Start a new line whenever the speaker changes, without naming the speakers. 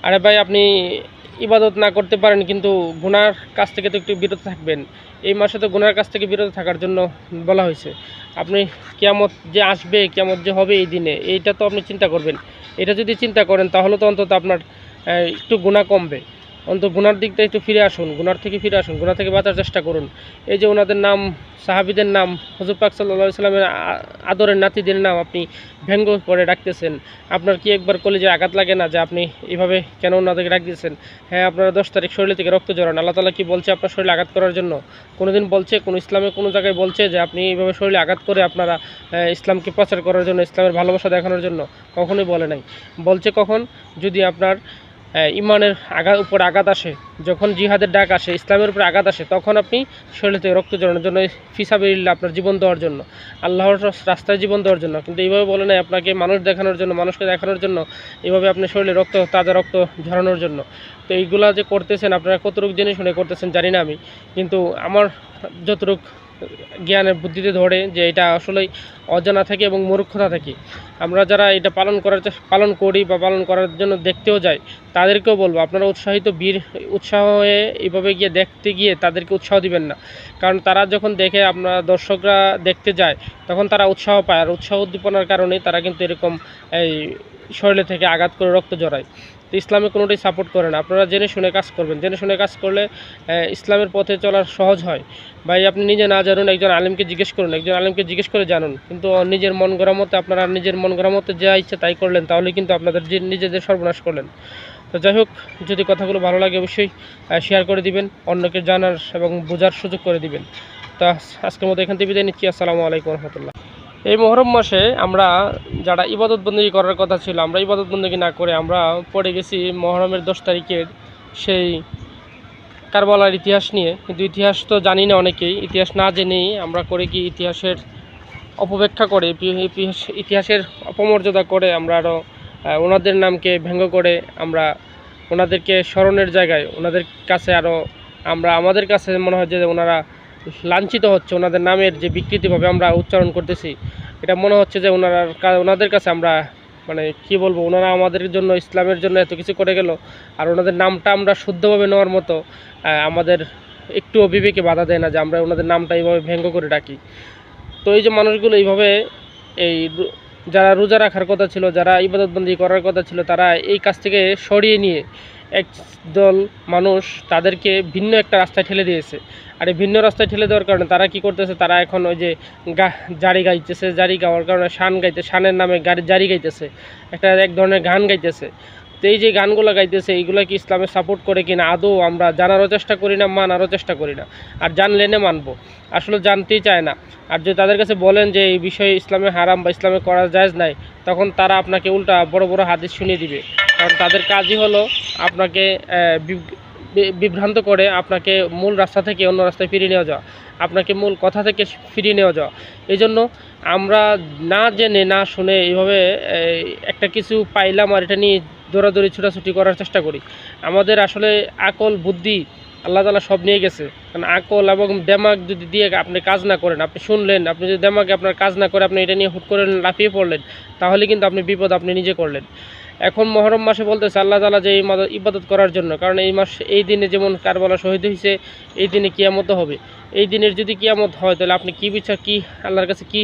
আরে ভাই, আপনি ইবাদত না করতে পারেন কিন্তু গুনার কাছ থেকে তো একটু বিরত থাকবেন। এই মাসে তো গুনার কাছ থেকে বিরত থাকার জন্য বলা হয়েছে। আপনি কিয়ামত যে আসবে, কিয়ামত যে হবে এই দিনে, এইটা তো আপনি চিন্তা করবেন। এটা যদি চিন্তা করেন তাহলে তো অন্তত আপনার একটু গুনাহ কমবে। অন্তত গুনার দিকটা একটু ফিরে আসুন, গুনার থেকে ফিরে আসুন, গুনাহ থেকে বাঁচার চেষ্টা করুন। এই যে ওনাদের নাম, সাহাবীদের নাম, হুজুর পাক সাল্লাল্লাহু আলাইহি সাল্লামের আদরের নাতিদের নাম আপনি ব্যঙ্গ করে ডাকতেছেন। আপনার কি একবার কলিজায় আঘাত লাগে না যে আপনি এভাবে কেন ওনাদেরকে ডাক দিয়েছেন? হ্যাঁ, আপনারা 10 তারিখ শরীর থেকে রক্ত ঝরান। আল্লাহ তাআলা কি বলছে আপনার শরীরে আঘাত করার জন্য? কোনোদিন বলছে? কোনো ইসলামে কোনো জায়গায় বলছে যে আপনি এইভাবে শরীরে আঘাত করে আপনারা ইসলামকে প্রচার করার জন্য, ইসলামের ভালোবাসা দেখানোর জন্য? কখনোই বলে নাই। বলছে কখন? যদি আপনার ইমানের উপর আঘাত আসে, যখন জিহাদের ডাক আসে, ইসলামের উপর আঘাত আসে, তখন আপনি শরীর থেকে রক্ত ঝরানোর জন্য, ফিসাবিলিল্লাহ আপনার জীবন দেওয়ার জন্য, আল্লাহর রাস্তায় জীবন দেওয়ার জন্য। কিন্তু এইভাবে বলে নাই আপনাকে মানুষ দেখানোর জন্য, মানুষকে দেখানোর জন্য, এইভাবে আপনি শরীরে তাজা রক্ত ঝরানোর জন্য। তো এইগুলা যে করতেছেন আপনারা কতটুকু জেনে শুনে করতেছেন জানি না আমি, কিন্তু আমার যতটুকু জ্ঞানের বুদ্ধিতে ধরে যে এটা আসলেই অজানা থেকে এবং মূর্খতা থেকে। আমরা যারা এটা পালন করি বা পালন করার জন্য দেখতেও যাই, তাদেরকেও বলবো আপনারা উৎসাহ হয়ে এইভাবে গিয়ে দেখতে গিয়ে তাদেরকে উৎসাহ দিবেন না। কারণ তারা যখন দেখে, আপনার দর্শকরা দেখতে যায়, তখন তারা উৎসাহ পায়, আর উৎসাহ উদ্দীপনার কারণে তারা কিন্তু এরকম এই শরীরে থেকে আঘাত করে রক্ত জড়ায়। তো ইসলামে কোনোটাই সাপোর্ট করে না। আপনারা জেনে শুনে কাজ করবেন। জেনে শুনে কাজ করলে ইসলামের পথে চলার সহজ হয়। ভাই, আপনি নিজে না জানুন, একজন আলেমকে জিজ্ঞেস করুন, একজন আলেমকে জিজ্ঞেস করে জানুন। কিন্তু নিজের মন গড়া মতে আপনারা নিজের মন গড়া মতে যা ইচ্ছে তাই করলেন, তাহলে কিন্তু আপনাদের নিজেদের সর্বনাশ করলেন। তো যাই হোক, যদি কথাগুলো ভালো লাগে অবশ্যই শেয়ার করে দিবেন, অন্যকে জানার এবং বোঝার সুযোগ করে দিবেন। তা আজকের মতো এখান থেকে বিদায় নিচ্ছি। আসসালামু আলাইকুম রহমতুল্লাহ। এই মহরম মাসে আমরা যারা ইবাদত বন্দেগী করার কথা ছিল, আমরা ইবাদত বন্দেগী না করে আমরা পড়ে গেছি মহরমের 10 তারিখের সেই কারবালার ইতিহাস নিয়ে। কিন্তু ইতিহাস তো জানি না অনেকেই, ইতিহাস না জেনেই আমরা করে কি ইতিহাসের অপব্যাখ্যা করে, ইতিহাসের অপমর্যাদা করে আমরা আরও ওনাদের নামকে ব্যঙ্গ করে আমরা ওনাদেরকে স্মরণের জায়গায় ওনাদের কাছে আরও আমাদের কাছে মনে হয় যে ওনারা লাঞ্ছিত হচ্ছে। ওনাদের নামের যে বিকৃতিভাবে আমরা উচ্চারণ করতেছি, এটা মনে হচ্ছে যে ওনাদের কাছে আমরা মানে কি বলবো, ওনারা আমাদের জন্য, ইসলামের জন্য এত কিছু করে গেল, আর ওনাদের নামটা আমরা শুদ্ধভাবে নেওয়ার মতো আমাদের একটুও বিবেকে বাধা দেয় না যে আমরা ওনাদের নামটা এইভাবে ব্যঙ্গ করে ডাকি। তো এই যে মানুষগুলো এইভাবে এই যারা রোজা রাখার কথা ছিল, যারা ইবাদতবন্দি করার কথা ছিল, তারা এই কাজ থেকে সরিয়ে নিয়ে একদল মানুষ তাদেরকে ভিন্ন একটা রাস্তায় ঠেলে দিয়েছে। আর এই ভিন্ন রাস্তায় ঠেলে দেওয়ার কারণে তারা কি করতেছে, তারা এখন ওই যে জারি গাইতেছে, জারি গাওয়ার কারণে শানের নামে জারি গাইতেছে, এক ধরনের গান গাইতেছে। তো এই যে গানগুলো গাইতেছে, এইগুলো কি ইসলামে সাপোর্ট করে কিনা আদৌ আমরা জানারও চেষ্টা করি না, মানারও চেষ্টা করি না। আর জানলে না মানবো, আসলে জানতেই চায় না। আর যদি তাদের কাছে বলেন যে এই বিষয়ে ইসলামে হারাম বা ইসলামে করা জায়েজ নাই, তখন তারা আপনাকে উল্টা বড় বড় হাদিস শুনিয়ে দিবে। কারণ তাদের কাজই হলো আপনাকে বিভ্রান্ত করে আপনাকে মূল রাস্তা থেকে অন্য রাস্তায় ফিরিয়ে নেওয়া যাওয়া, আপনাকে মূল কথা থেকে ফিরিয়ে নেওয়া যাওয়া। এই জন্য আমরা না জেনে না শুনে এইভাবে একটা কিছু পাইলাম আর এটা নিয়ে দৌড়াদৌড়ি ছুটাছুটি করার চেষ্টা করি। আমাদের আসলে আকল বুদ্ধি আল্লাহ তাআলা সব নিয়ে গেছে। কারণ আকল এবং দেমাগ যদি দিয়ে আপনি কাজ না করেন, আপনি শুনলেন, আপনি যদি দেমাগে আপনার কাজ না করে আপনি এটা নিয়ে হুট করে লাফিয়ে পড়লেন, তাহলে কিন্তু আপনি বিপদ আপনি নিজে করলেন। এখন মহরম মাসে বলতেছে আল্লাহ তাআলা যে এই ইবাদত করার জন্য, কারণ এই দিনে যেমন কারবালা শহীদ হয়েছে, এই দিনে কিয়ামত হবে। এই দিনের যদি কিয়ামত হয় তাহলে আপনি কি আল্লাহর কাছে কি